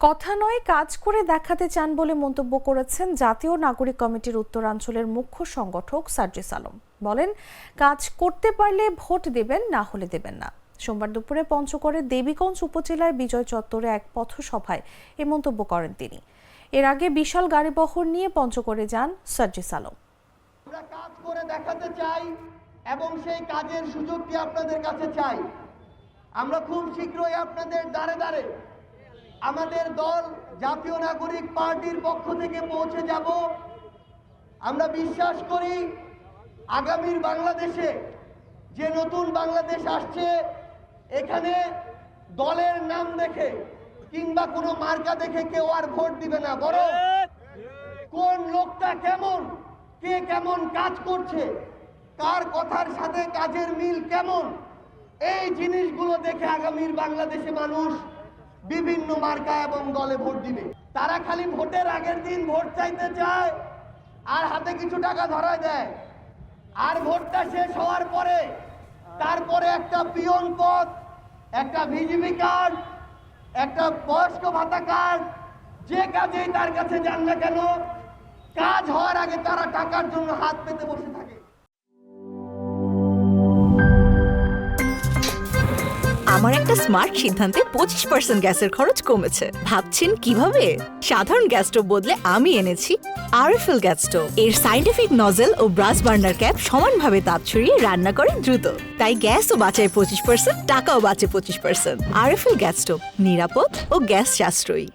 কথা নয় কাজ করে দেখাতে চান বলে মন্তব্য করেছেন জাতীয় নাগরিক কমিটির উত্তরাঞ্চলের মুখ্য সংগঠক সার্জিস আলম। বলেন, কাজ করতে পারলে ভোট দেবেন, না হলে দেবেন না। সোমবার দুপুরে পঞ্চগড়ের দেবীগঞ্জ উপজেলায় বিজয় চত্বরে এক পথসভায় এ মন্তব্য করেন তিনি। এর আগে বিশাল গাড়িবহর নিয়ে পঞ্চগড়ে যান সার্জিস আলম। আমরা কাজ করে দেখাতে চাই এবং সেই কাজের সুযোগটি আপনাদের কাছে চাই। আমরা খুব শীঘ্রই আপনাদের দ্বারে দ্বারে আমাদের দল জাতীয় নাগরিক পার্টির পক্ষ থেকে পৌঁছে যাব। আমরা বিশ্বাস করি আগামীর বাংলাদেশে যে নতুন বাংলাদেশ আসছে, এখানে দলের নাম দেখে কিংবা কোনো মার্কা দেখে কেউ আর ভোট দিবে না, বরং কোন লোকটা কেমন, কে কেমন কাজ করছে, কার কথার সাথে কাজের মিল কেমন, এই জিনিসগুলো দেখে আগামীর বাংলাদেশে মানুষ বিভিন্ন মার্কা এবং দলে ভোট দিবে। তারা খালি ভোটের আগের দিন ভোট চাইতে চায় আর হাতে কিছু টাকা ধরায় দেয়, আর ভোটটা শেষ হওয়ার পরে তারপরে একটা পিয়ন পদ, একটা ভিজিবি কার্ড, একটা বয়স্ক ভাতা কার্ড, যে কাজেই তার কাছে যান না কেন, কাজ হওয়ার আগে তারা টাকার জন্য হাত পেতে বসে থাকে। আমার একটা স্মার্ট সিদ্ধান্তে 25% গ্যাসের খরচ কমেছে। ভাবছেন কিভাবে? সাধারণ গ্যাস স্টোভ বদলে আমি এনেছি আরএফএল গ্যাস স্টোভ। এর সাইন্টিফিক নজল ও ব্রাস বার্নার ক্যাপ সমানভাবে তাপ ছড়িয়ে রান্না করে দ্রুত। তাই গ্যাসও বাঁচায় 25%, টাকাও বাঁচে 25%। আরএফএল গ্যাস স্টোভ, নিরাপদ ও গ্যাস সাশ্রয়ী।